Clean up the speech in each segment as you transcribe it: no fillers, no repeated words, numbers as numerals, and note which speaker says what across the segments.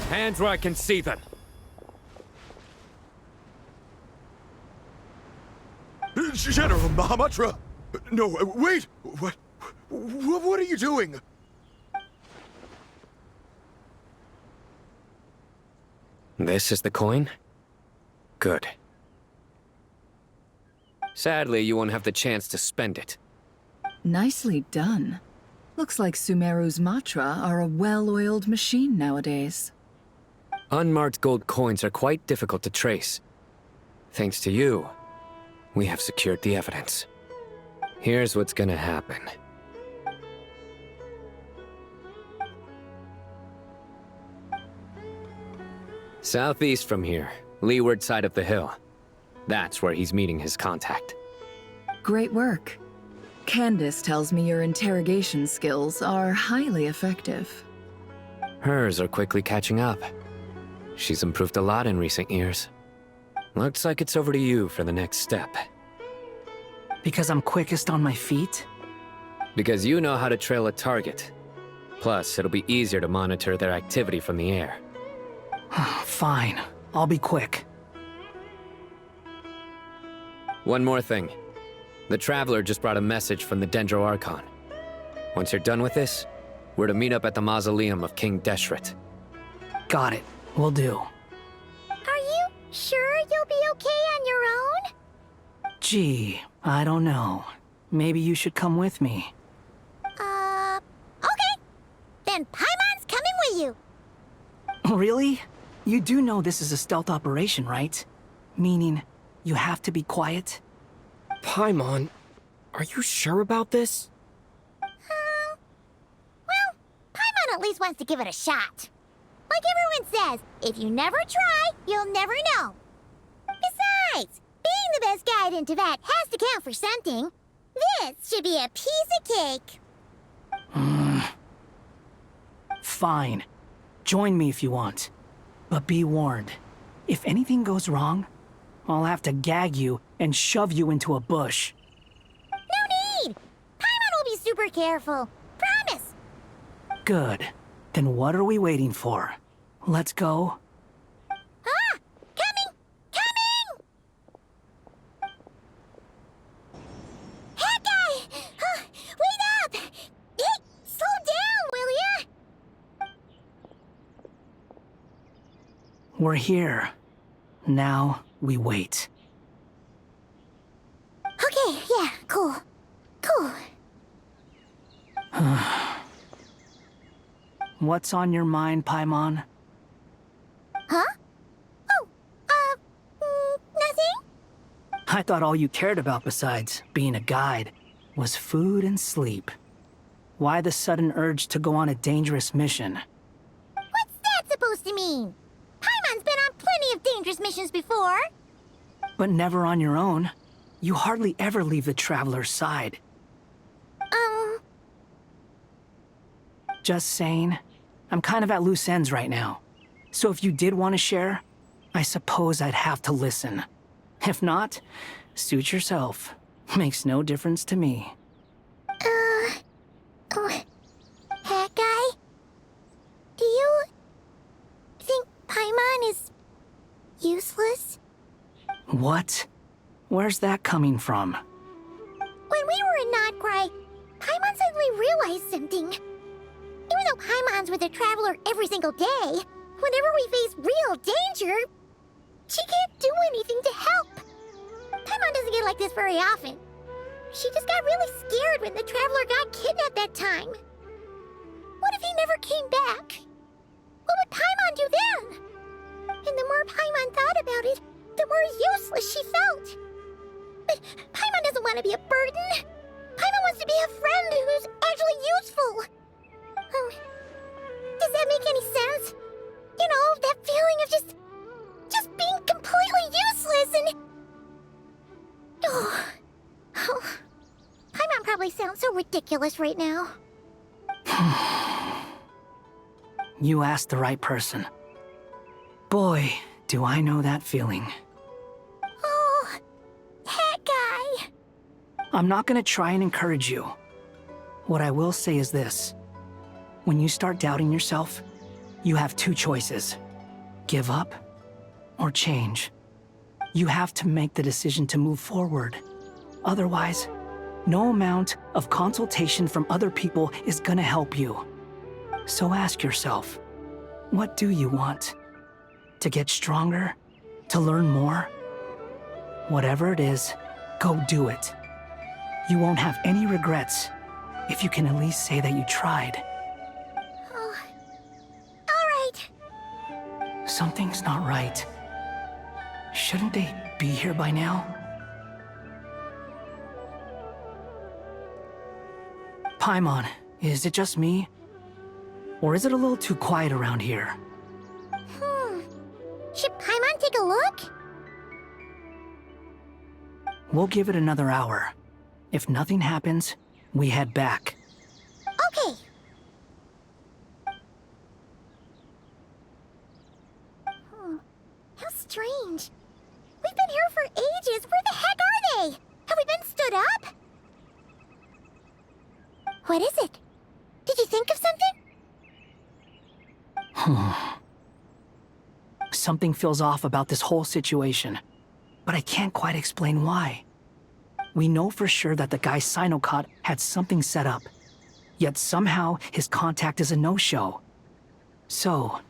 Speaker 1: Hands where I can see them.
Speaker 2: General Mahamatra! No, wait! What are you doing?
Speaker 1: This is the coin? Good. Sadly, you won't have the chance to spend it.
Speaker 3: Nicely done. Looks like Sumeru's Matra are a well-oiled machine nowadays.
Speaker 1: Unmarked gold coins are quite difficult to trace. Thanks to you, we have secured the evidence. Here's what's gonna happen. Southeast from here, leeward side of the hill. That's where he's meeting his contact.
Speaker 3: Great work. Candace tells me your interrogation skills are highly effective.
Speaker 1: Hers are quickly catching up. She's improved a lot in recent years. Looks like it's over to you for the next step.
Speaker 4: Because I'm quickest on my feet?
Speaker 1: Because you know how to trail a target. Plus, it'll be easier to monitor their activity from the air.
Speaker 4: Fine. I'll be quick.
Speaker 1: One more thing. The Traveler just brought a message from the Dendro Archon. Once you're done with this, we're to meet up at the mausoleum of King Deshret.
Speaker 4: Got it. Will do.
Speaker 5: Are you sure you'll be okay on your own?
Speaker 4: Gee, I don't know. Maybe you should come with me.
Speaker 5: Okay. Then Paimon's coming with you.
Speaker 4: Really? You do know this is a stealth operation, right? Meaning, you have to be quiet?
Speaker 6: Paimon, are you sure about this?
Speaker 5: Well, Paimon at least wants to give it a shot. Like everyone says, if you never try, you'll never know. Besides, being the best guide in Teyvat has to count for something. This should be a piece of cake.
Speaker 4: Fine. Join me if you want. But be warned, if anything goes wrong, I'll have to gag you and shove you into a bush.
Speaker 5: No need! Paimon will be super careful. Promise!
Speaker 4: Good. Then what are we waiting for? Let's go.
Speaker 5: Ah! Coming! Coming! Hey, guy! Wait up! Hey, slow down, will ya?
Speaker 4: We're here. Now we wait.
Speaker 5: Okay, yeah, cool. Cool.
Speaker 4: What's on your mind, Paimon?
Speaker 5: Huh? Oh, nothing?
Speaker 4: I thought all you cared about besides being a guide was food and sleep. Why the sudden urge to go on a dangerous mission?
Speaker 5: What's that supposed to mean? Paimon's been on plenty of dangerous missions before.
Speaker 4: But never on your own. You hardly ever leave the Traveler's side. Just saying. I'm kind of at loose ends right now. So if you did want to share, I suppose I'd have to listen. If not, suit yourself. Makes no difference to me.
Speaker 5: Hat guy? Do you think Paimon is useless?
Speaker 4: What? Where's that coming from?
Speaker 5: When we were in Notcry, Paimon suddenly realized something. Even though Paimon's with the Traveler every single day, whenever we face real danger, she can't do anything to help. Paimon doesn't get like this very often. She just got really scared when the Traveler got kidnapped that time. What if he never came back? What would Paimon do then? And the more Paimon thought about it, the more useless she felt. But Paimon doesn't want to be a burden. Paimon wants to be a friend who's actually useful. Does that make any sense? You know, that feeling of just being completely useless and... Oh. Paimon probably sounds so ridiculous right now.
Speaker 4: You asked the right person. Boy, do I know that feeling.
Speaker 5: Oh, hat guy.
Speaker 4: I'm not gonna try and encourage you. What I will say is this. When you start doubting yourself, you have two choices. Give up or change. You have to make the decision to move forward. Otherwise, no amount of consultation from other people is gonna help you. So ask yourself, what do you want? To get stronger? To learn more? Whatever it is, go do it. You won't have any regrets if you can at least say that you tried.
Speaker 5: Oh. All right.
Speaker 4: Something's not right. Shouldn't they be here by now? Paimon, is it just me? Or is it a little too quiet around here?
Speaker 5: Should Paimon take a look?
Speaker 4: We'll give it another hour. If nothing happens, we head back.
Speaker 5: Okay. How strange. We've been here for ages. Where the heck are they? Have we been stood up? What is it? Did you think of something?
Speaker 4: Something feels off about this whole situation, but I can't quite explain why. We know for sure that the guy Sinocot had something set up, yet somehow his contact is a no-show. So,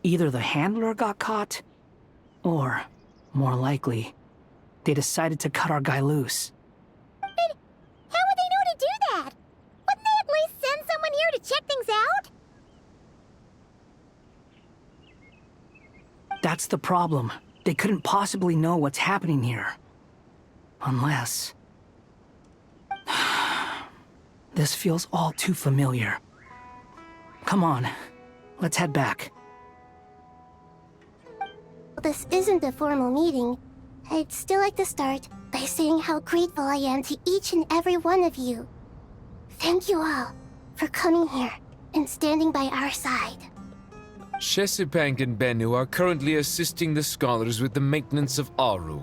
Speaker 4: either the handler got caught, or, more likely, they decided to cut our guy loose.
Speaker 5: But how would they know to do that? Wouldn't they at least send someone here to check things out?
Speaker 4: That's the problem. They couldn't possibly know what's happening here. Unless... This feels all too familiar. Come on, let's head back.
Speaker 5: This isn't a formal meeting. I'd still like to start by saying how grateful I am to each and every one of you. Thank you all for coming here and standing by our side.
Speaker 7: Shesipank and Bennu are currently assisting the scholars with the maintenance of Aru.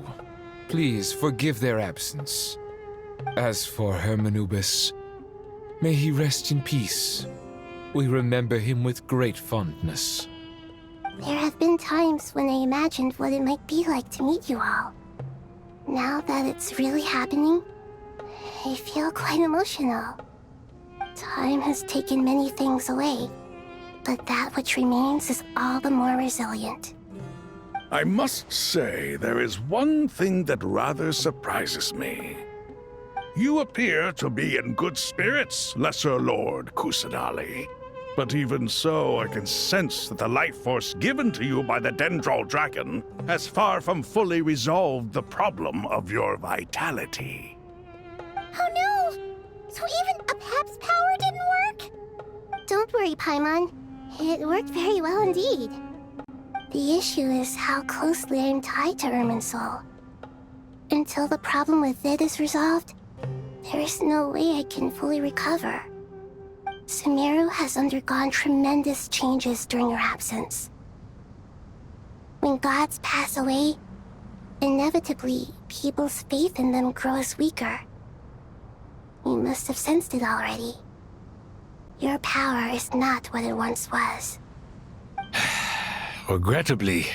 Speaker 7: Please forgive their absence. As for Hermanubis, may he rest in peace. We remember him with great fondness.
Speaker 5: There have been times when I imagined what it might be like to meet you all. Now that it's really happening, I feel quite emotional. Time has taken many things away, but that which remains is all the more resilient.
Speaker 8: I must say, there is one thing that rather surprises me. You appear to be in good spirits, Lesser Lord Kusanali. But even so, I can sense that the life force given to you by the Dendral Dragon has far from fully resolved the problem of your vitality.
Speaker 5: Oh no! So even Apep's power didn't work? Don't worry, Paimon. It worked very well indeed. The issue is how closely I'm tied to Irminsul. Until the problem with it is resolved, there is no way I can fully recover. Sumeru has undergone tremendous changes during your absence. When gods pass away, inevitably, people's faith in them grows weaker. You must have sensed it already. Your power is not what it once was.
Speaker 8: Regrettably,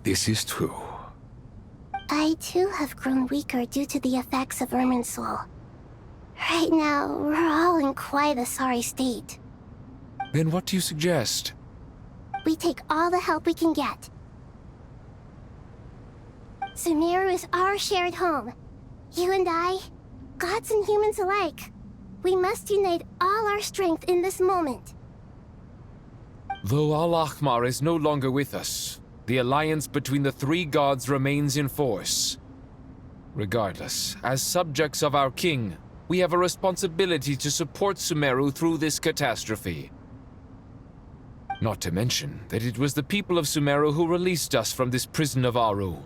Speaker 8: this is true.
Speaker 5: I too have grown weaker due to the effects of Irminsul. Right now, we're all in quite a sorry state.
Speaker 7: Then what do you suggest?
Speaker 5: We take all the help we can get. Sumeru is our shared home. You and I, gods and humans alike. We must unite all our strength in this moment.
Speaker 7: Though Al-Ahmar is no longer with us, the alliance between the three gods remains in force. Regardless, as subjects of our king, we have a responsibility to support Sumeru through this catastrophe. Not to mention that it was the people of Sumeru who released us from this prison of Aru.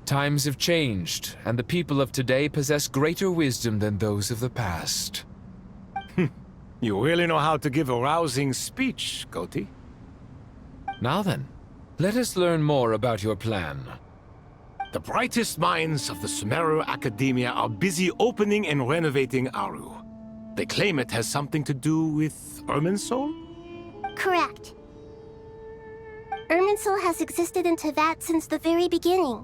Speaker 7: Times have changed, and the people of today possess greater wisdom than those of the past.
Speaker 9: You really know how to give a rousing speech, Goti.
Speaker 7: Now then, let us learn more about your plan.
Speaker 9: The brightest minds of the Sumeru Academia are busy opening and renovating Aru. They claim it has something to do with Irminsul?
Speaker 5: Correct. Irminsul has existed in Teyvat since the very beginning.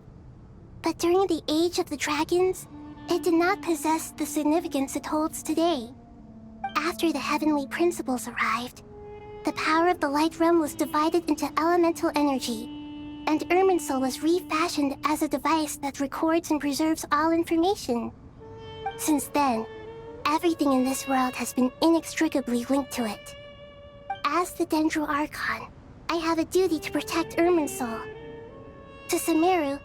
Speaker 5: But during the Age of the Dragons, it did not possess the significance it holds today. After the Heavenly Principles arrived, the power of the Light Realm was divided into elemental energy, and Irminsul was refashioned as a device that records and preserves all information. Since then, everything in this world has been inextricably linked to it. As the Dendro Archon, I have a duty to protect Irminsul. To Sumeru,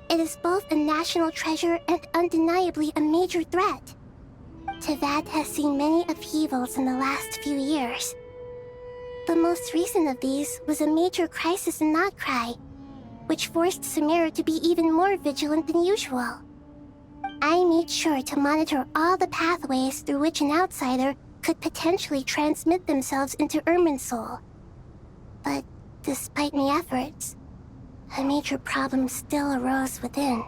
Speaker 5: it is both a national treasure and undeniably a major threat. Teyvat has seen many upheavals in the last few years. The most recent of these was a major crisis in Notcry, which forced Sumeru to be even more vigilant than usual. I made sure to monitor all the pathways through which an outsider could potentially transmit themselves into Irminsul. But despite my efforts, a major problem still arose within.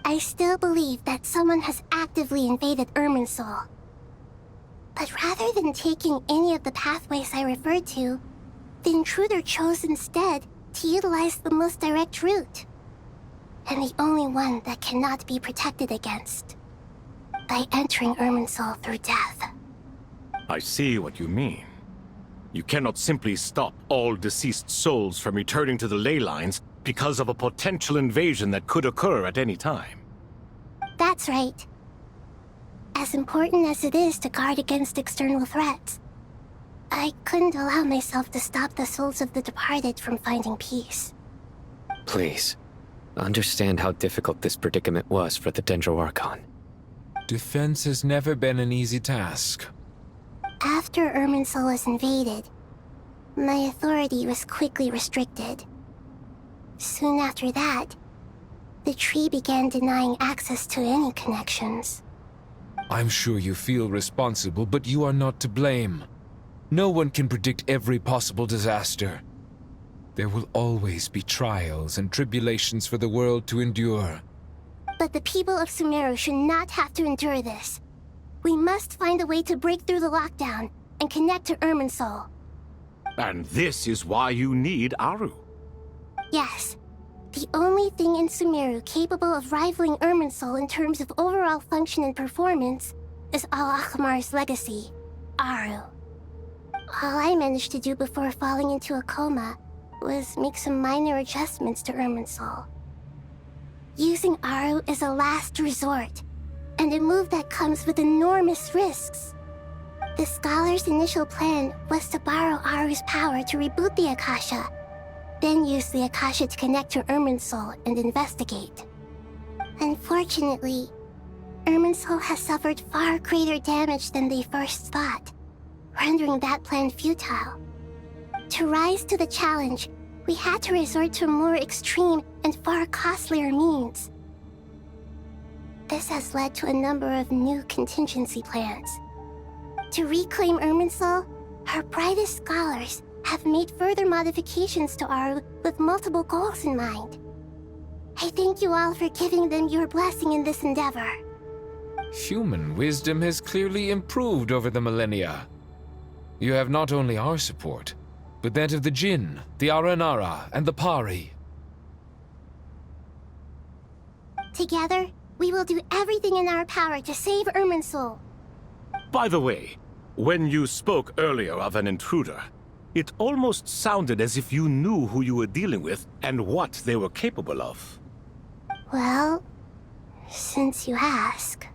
Speaker 5: I still believe that someone has actively invaded Irminsul. But rather than taking any of the pathways I referred to, the intruder chose instead to utilize the most direct route, and the only one that cannot be protected against, by entering Irminsul through death.
Speaker 9: I see what you mean. You cannot simply stop all deceased souls from returning to the ley lines because of a potential invasion that could occur at any time.
Speaker 5: That's right. As important as it is to guard against external threats, I couldn't allow myself to stop the souls of the departed from finding peace.
Speaker 1: Please, understand how difficult this predicament was for the Dendro Archon.
Speaker 7: Defense has never been an easy task.
Speaker 5: After Irminsul was invaded, my authority was quickly restricted. Soon after that, the tree began denying access to any connections.
Speaker 7: I'm sure you feel responsible, but you are not to blame. No one can predict every possible disaster. There will always be trials and tribulations for the world to endure.
Speaker 5: But the people of Sumeru should not have to endure this. We must find a way to break through the lockdown and connect to Irminsul.
Speaker 9: And this is why you need Aru.
Speaker 5: Yes. The only thing in Sumeru capable of rivaling Irminsul in terms of overall function and performance is Al-Akhmar's legacy, Aru. All I managed to do before falling into a coma was make some minor adjustments to Irminsul. Using Aru is a last resort, and a move that comes with enormous risks. The Scholar's initial plan was to borrow Aru's power to reboot the Akasha, then use the Akasha to connect to Irminsul and investigate. Unfortunately, Irminsul has suffered far greater damage than they first thought, rendering that plan futile. To rise to the challenge, we had to resort to a more extreme and far costlier means. This has led to a number of new contingency plans. To reclaim Irminsul, our brightest scholars have made further modifications to Aru with multiple goals in mind. I thank you all for giving them your blessing in this endeavor.
Speaker 7: Human wisdom has clearly improved over the millennia. You have not only our support, but that of the Jinn, the Aranara, and the Pari.
Speaker 5: Together, we will do everything in our power to save Irminsul.
Speaker 9: By the way, when you spoke earlier of an intruder, it almost sounded as if you knew who you were dealing with and what they were capable of.
Speaker 5: Well, since you ask...